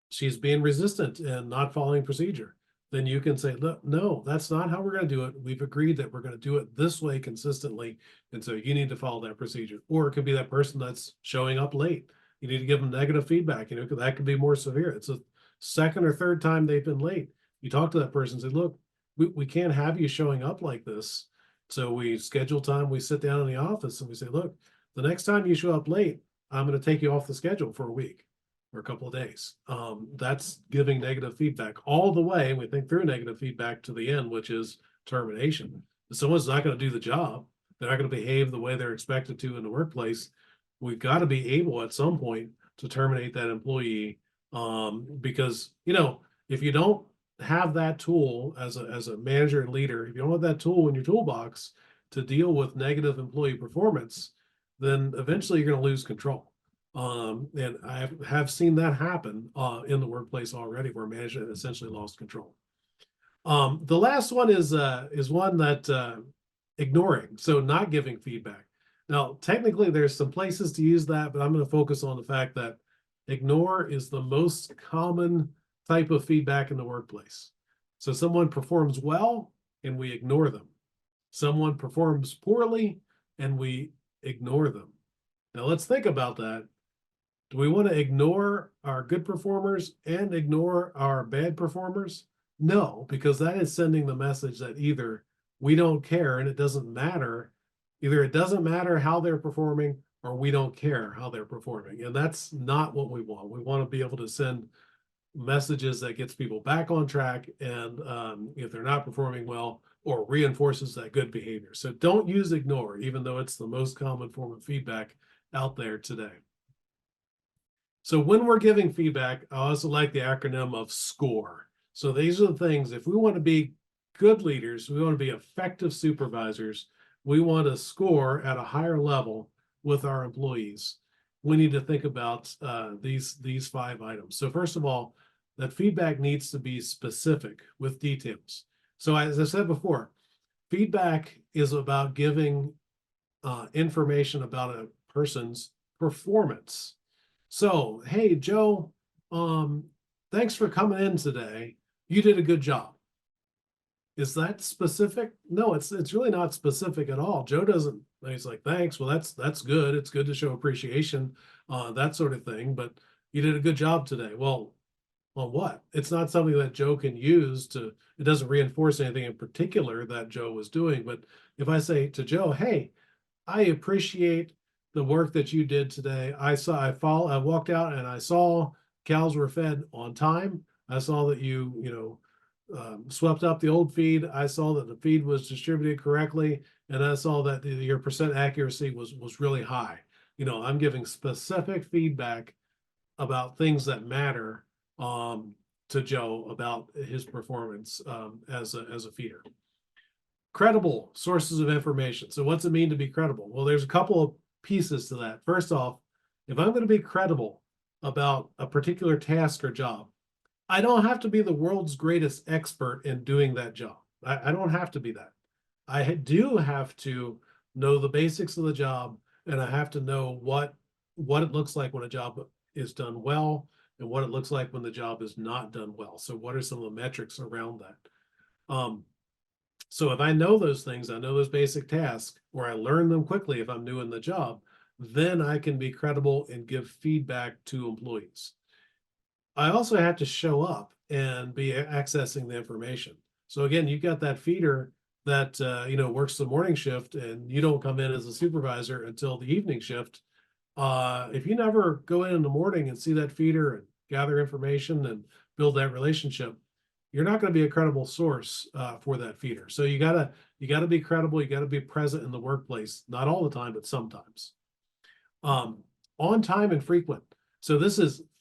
Speaker 1: she's being resistant and not following procedure. Then you can say, look, no, that's not how we're going to do it. We've agreed that we're going to do it this way consistently. And so you need to follow that procedure. Or it could be that person that's showing up late. You need to give them negative feedback. That could be more severe. It's a second or third time they've been late. You talk to that person and say, look, we can't have you showing up like this. So we schedule time, we sit down in the office and we say, look, the next time you show up late, I'm going to take you off the schedule for a week or a couple of days. That's giving negative feedback all the way. We think through negative feedback to the end, which is termination. If someone's not going to do the job, they're not going to behave the way they're expected to in the workplace. We've got to be able at some point to terminate that employee, because if you don't have that tool as a manager and leader, if you don't have that tool in your toolbox to deal with negative employee performance, then eventually you're going to lose control. And I have seen that happen in the workplace already, where management essentially lost control. The last one is one that ignoring, so not giving feedback. Now, technically, there's some places to use that, but I'm going to focus on the fact that ignore is the most common type of feedback in the workplace. So someone performs well and we ignore them. Someone performs poorly and we ignore them. Now let's think about that. Do we want to ignore our good performers and ignore our bad performers? No, because that is sending the message that either we don't care and it doesn't matter. Either it doesn't matter how they're performing or we don't care how they're performing. And that's not what we want. We want to be able to send messages that gets people back on track, and if they're not performing well, or reinforces that good behavior. So don't use ignore, even though it's the most common form of feedback out there today. So when we're giving feedback, I also like the acronym of SCORE. So these are the things, if we want to be good leaders, we want to be effective supervisors, we want to score at a higher level with our employees. We need to think about these 5 items. So first of all, that feedback needs to be specific with details. So as I said before, feedback is about giving information about a person's performance. So, hey, Joe, thanks for coming in today. You did a good job. Is that specific? No, it's really not specific at all. Joe doesn't. He's like, thanks. Well, that's good. It's good to show appreciation, that sort of thing. But you did a good job today. Well, on what? It's not something that Joe can use to. It doesn't reinforce anything in particular that Joe was doing. But if I say to Joe, hey, I appreciate the work that you did today. I walked out and I saw cows were fed on time. I saw that you swept up the old feed. I saw that the feed was distributed correctly, and I saw that your percent accuracy was really high. I'm giving specific feedback about things that matter to Joe about his performance as a feeder. Credible sources of information. So what's it mean to be credible? Well, there's a couple of pieces to that. First off, if I'm going to be credible about a particular task or job, I don't have to be the world's greatest expert in doing that job. I don't have to be that. I do have to know the basics of the job, and I have to know what it looks like when a job is done well and what it looks like when the job is not done well. So what are some of the metrics around that? So if I know those things, I know those basic tasks, or I learn them quickly if I'm new in the job, then I can be credible and give feedback to employees. I also have to show up and be accessing the information. So again, you've got that feeder that works the morning shift, and you don't come in as a supervisor until the evening shift. If you never go in the morning and see that feeder and gather information and build that relationship, you're not going to be a credible source for that feeder. So you gotta be credible. You gotta be present in the workplace, not all the time, but sometimes. On time and frequent. So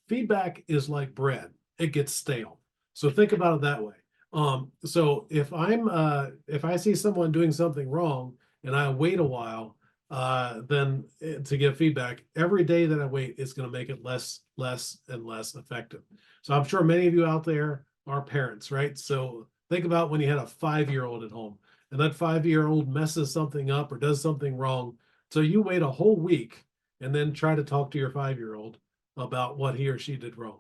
Speaker 1: feedback is like bread. It gets stale. So think about it that way. So if I see someone doing something wrong and I wait a while, then to give feedback, every day that I wait is going to make it less and less effective. So I'm sure many of you out there are parents, right? So think about when you had a 5-year-old at home and that 5-year-old messes something up or does something wrong. So you wait a whole week and then try to talk to your 5-year-old about what he or she did wrong.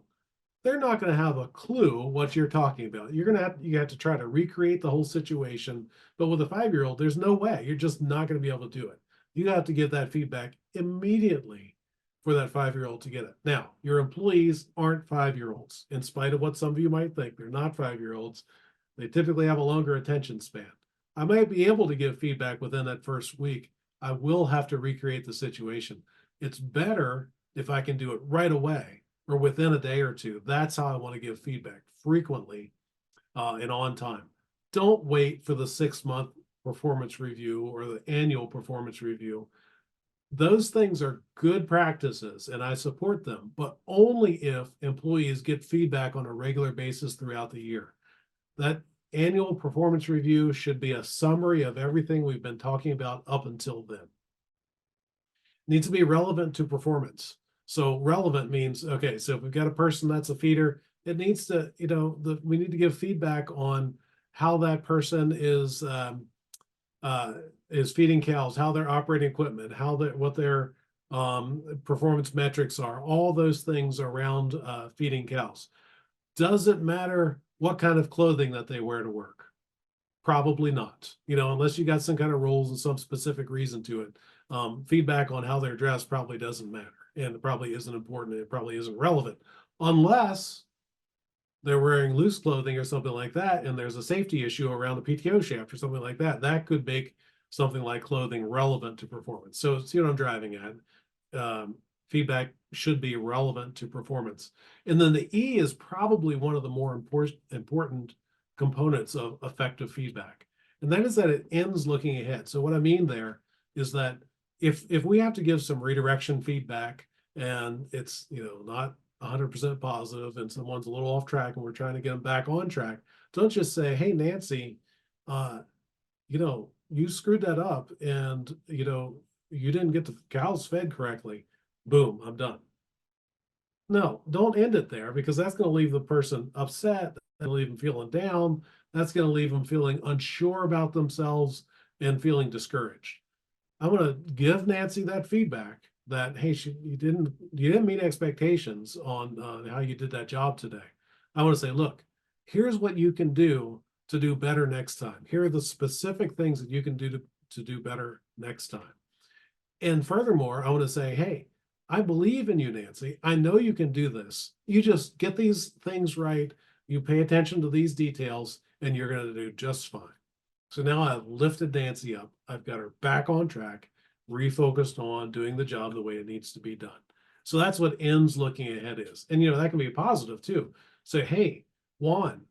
Speaker 1: They're not going to have a clue what you're talking about. You have to try to recreate the whole situation. But with a 5-year-old, there's no way. You're just not going to be able to do it. You have to give that feedback immediately for that 5-year-old to get it. Now, your employees aren't 5-year-olds, in spite of what some of you might think. They're not 5-year-olds. They typically have a longer attention span. I might be able to give feedback within that first week. I will have to recreate the situation. It's better if I can do it right away or within a day or two. That's how I want to give feedback, frequently and on time. Don't wait for the 6-month performance review or the annual performance review. Those things are good practices and I support them, but only if employees get feedback on a regular basis throughout the year. That annual performance review should be a summary of everything we've been talking about up until then. Needs to be relevant to performance. So relevant means, okay, so if we've got a person that's a feeder, it needs to, we need to give feedback on how that person is feeding cows, how they're operating equipment, what their performance metrics are, all those things around feeding cows. Does it matter what kind of clothing that they wear to work? Probably not, unless you got some kind of rules and some specific reason to it. Feedback on how they're dressed probably doesn't matter, and it probably isn't important. It probably isn't relevant unless they're wearing loose clothing or something like that, and there's a safety issue around the PTO shaft or something like that. That could make something like clothing relevant to performance. So see what I'm driving at. Feedback should be relevant to performance. And then the E is probably one of the more important components of effective feedback. And that is that it ends looking ahead. So what I mean there is that if we have to give some redirection feedback and it's not 100% positive and someone's a little off track and we're trying to get them back on track, don't just say, hey, Nancy, you screwed that up and you didn't get the cows fed correctly. Boom, I'm done. No, don't end it there, because that's going to leave the person upset. leave them feeling down. That's going to leave them feeling unsure about themselves and feeling discouraged. I'm going to give Nancy that feedback that, hey, you didn't meet expectations on how you did that job today. I want to say, look, here's what you can do to do better next time. Here are the specific things that you can do to do better next time. And furthermore, I want to say, hey, I believe in you, Nancy. I know you can do this. You just get these things right. You pay attention to these details, and you're going to do just fine. So now I've lifted Nancy up. I've got her back on track, refocused on doing the job the way it needs to be done. So that's what ends looking ahead is. And, that can be positive too. Say, hey, Juan,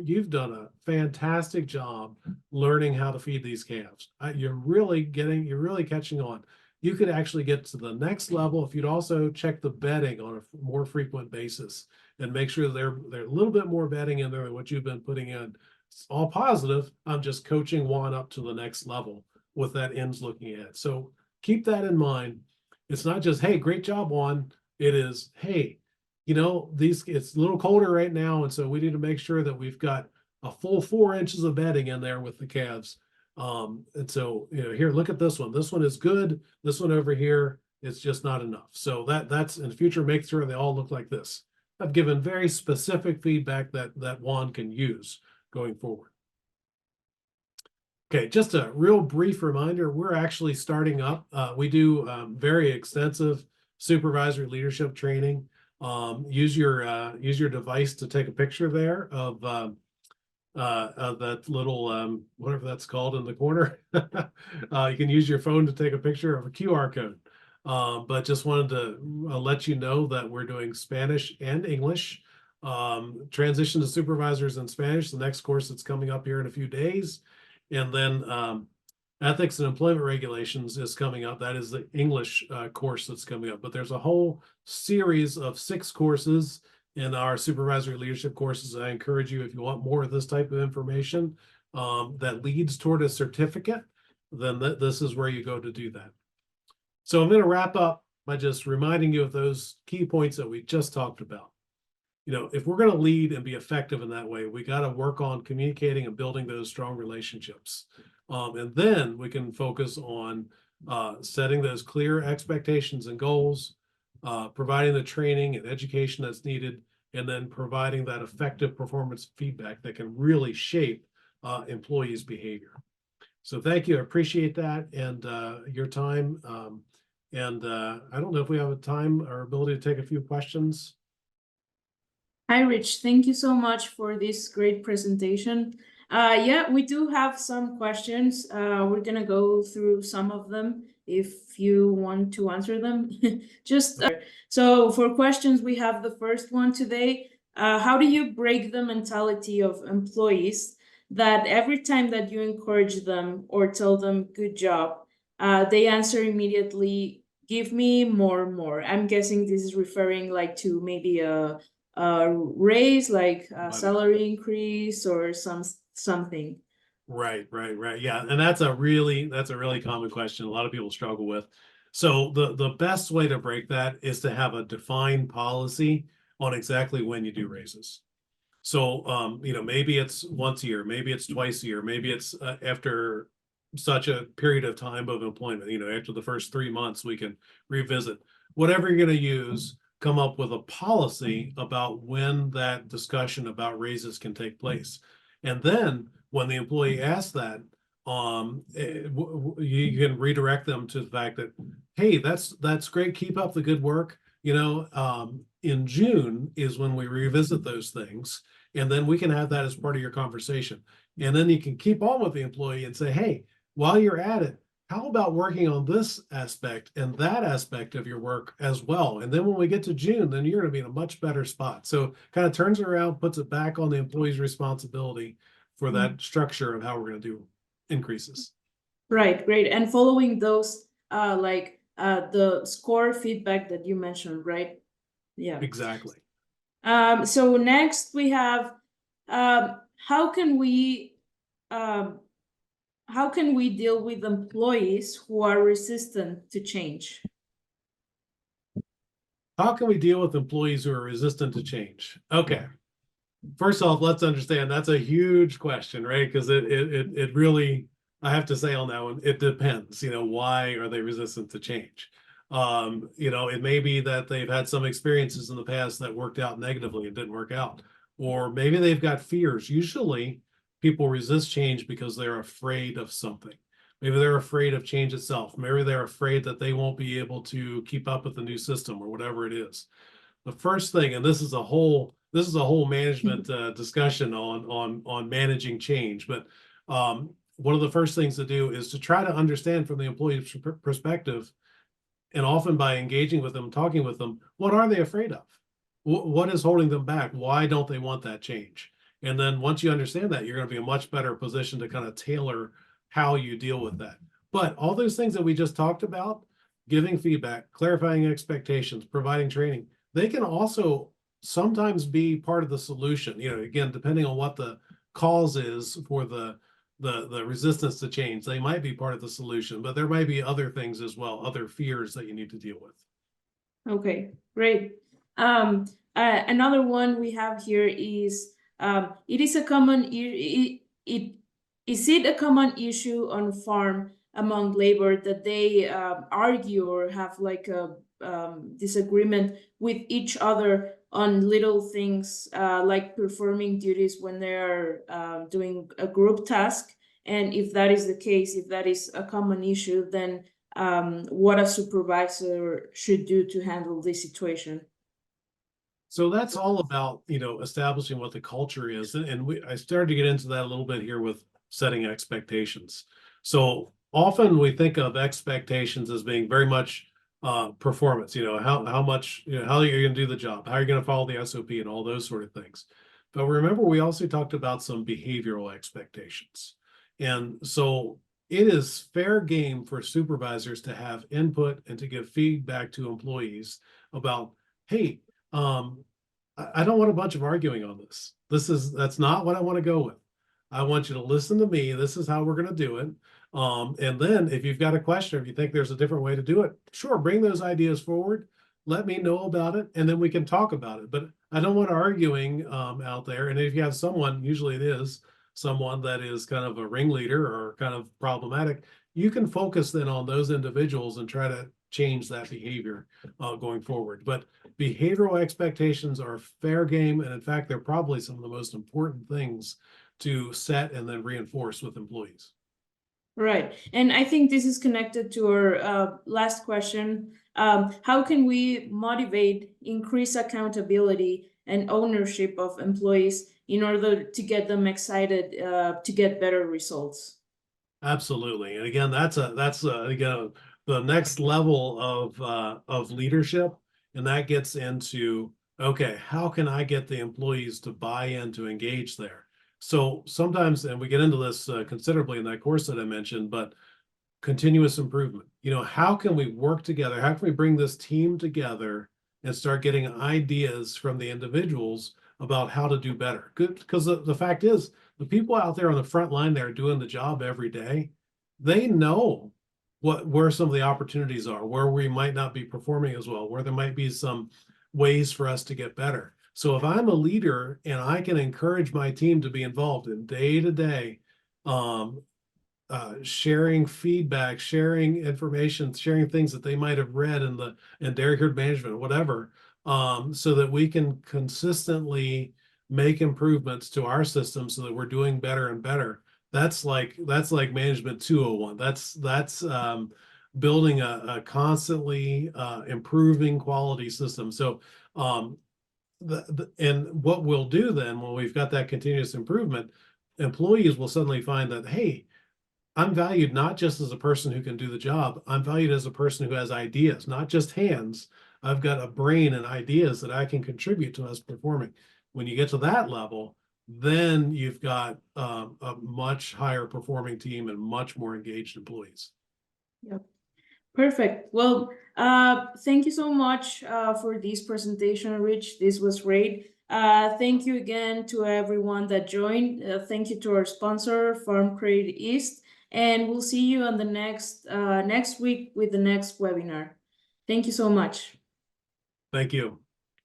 Speaker 1: you've done a fantastic job learning how to feed these calves. You're really catching on. You could actually get to the next level if you'd also check the bedding on a more frequent basis and make sure they're a little bit more bedding in there than what you've been putting in. It's all positive. I'm just coaching Juan up to the next level with that ends looking ahead. So keep that in mind. It's not just, hey, great job, Juan. It is, hey, it's a little colder right now, and so we need to make sure that we've got a full 4 inches of bedding in there with the calves. And so, here, look at this one. This one is good. This one over here, it's just not enough. So that's in the future, make sure they all look like this. I've given very specific feedback that Juan can use going forward. Okay, just a real brief reminder, we're actually starting up. We do very extensive supervisory leadership training. Use your device to take a picture there of that little whatever that's called in the corner. You can use your phone to take a picture of a QR code. But just wanted to let you know that we're doing Spanish and English. Transition to supervisors in Spanish, the next course that's coming up here in a few days. And then ethics and employment regulations is coming up. That is the English course that's coming up. But there's a whole series of 6 courses in our supervisory leadership courses. I encourage you, if you want more of this type of information that leads toward a certificate, then this is where you go to do that. So I'm going to wrap up by just reminding you of those key points that we just talked about. If we're going to lead and be effective in that way, we got to work on communicating and building those strong relationships. And then we can focus on setting those clear expectations and goals, providing the training and education that's needed, and then providing that effective performance feedback that can really shape employees' behavior. So thank you. I appreciate that and your time. And I don't know if we have a time or ability to take a few questions.
Speaker 2: Hi, Rich. Thank you so much for this great presentation. Yeah, we do have some questions. We're going to go through some of them if you want to answer them. So for questions, we have the first one today. How do you break the mentality of employees that every time that you encourage them or tell them good job, they answer immediately, give me more. I'm guessing this is referring to maybe a raise, like a salary increase or something.
Speaker 1: Right. Yeah. And that's a really common question. A lot of people struggle with. So the best way to break that is to have a defined policy on exactly when you do raises. So, maybe it's once a year, maybe it's twice a year, maybe it's after such a period of time of employment, after the first 3 months, we can revisit whatever you're going to use, come up with a policy about when that discussion about raises can take place. And then when the employee asks that, you can redirect them to the fact that, hey, that's great. Keep up the good work. In June is when we revisit those things. And then we can have that as part of your conversation. And then you can keep on with the employee and say, hey, while you're at it, how about working on this aspect and that aspect of your work as well? And then when we get to June, then you're going to be in a much better spot. So kind of turns it around, puts it back on the employee's responsibility for that structure of how we're going to do increases.
Speaker 2: Right, great. And following those, the score feedback that you mentioned, right? Yeah.
Speaker 1: Exactly.
Speaker 2: So next we have, how can we deal with employees who are resistant to change?
Speaker 1: How can we deal with employees who are resistant to change? Okay. first off, let's understand that's a huge question, right? Because it really, I have to say on that one, it depends. Why are they resistant to change? It may be that they've had some experiences in the past that worked out negatively and didn't work out, or maybe they've got fears. Usually, people resist change because they're afraid of something. Maybe they're afraid of change itself. Maybe they're afraid that they won't be able to keep up with the new system or whatever it is. The first thing, and this is a whole management discussion on managing change, but one of the first things to do is to try to understand from the employee's perspective, and often by engaging with them, talking with them, what are they afraid of? What is holding them back? Why don't they want that change? And then once you understand that, you're going to be in a much better position to kind of tailor how you deal with that. But all those things that we just talked about, giving feedback, clarifying expectations, providing training, they can also sometimes be part of the solution. Again, depending on what the cause is for the resistance to change, they might be part of the solution, but there might be other things as well, other fears that you need to deal with.
Speaker 2: Okay, great. Another one we have here is it is a common is it a common issue on farm among labor that they argue or have like a disagreement with each other on little things like performing duties when they're doing a group task? And if that is the case, if that is a common issue, then what a supervisor should do to handle this situation?
Speaker 1: So that's all about, establishing what the culture is. And I started to get into that a little bit here with setting expectations. So often we think of expectations as being very much performance, how much, how you're going to do the job, how you're going to follow the SOP and all those sort of things. But remember, we also talked about some behavioral expectations. And so it is fair game for supervisors to have input and to give feedback to employees about, hey, I don't want a bunch of arguing on this. That's not what I want to go with. I want you to listen to me. This is how we're going to do it. And then if you've got a question, if you think there's a different way to do it, sure, bring those ideas forward. Let me know about it, and then we can talk about it. But I don't want arguing out there. And if you have someone, usually it is someone that is kind of a ringleader or kind of problematic, you can focus then on those individuals and try to change that behavior going forward. But behavioral expectations are fair game. And in fact, they're probably some of the most important things to set and then reinforce with employees.
Speaker 2: Right. And I think this is connected to our last question. How can we motivate, increase accountability and ownership of employees in order to get them excited to get better results?
Speaker 1: Absolutely. And again, that's again the next level of leadership. And that gets into, okay, how can I get the employees to buy in, to engage there? So sometimes, and we get into this considerably in that course that I mentioned, but continuous improvement. How can we work together? How can we bring this team together and start getting ideas from the individuals about how to do better? Good, because the fact is, the people out there on the front line that are doing the job every day, they know where some of the opportunities are, where we might not be performing as well, where there might be some ways for us to get better. So if I'm a leader and I can encourage my team to be involved in day-to-day sharing feedback, sharing information, sharing things that they might have read in dairy herd management, whatever, so that we can consistently make improvements to our system so that we're doing better and better. That's like management 201. That's building a constantly improving quality system. So and what we'll do then when we've got that continuous improvement, employees will suddenly find that, hey, I'm valued not just as a person who can do the job. I'm valued as a person who has ideas, not just hands. I've got a brain and ideas that I can contribute to us performing. When you get to that level, then you've got a much higher performing team and much more engaged employees.
Speaker 2: Yep. Perfect. Well, thank you so much for this presentation, Rich. This was great. Thank you again to everyone that joined. Thank you to our sponsor, Farm Credit East. And we'll see you on the next week with the next webinar. Thank you so much.
Speaker 1: Thank you.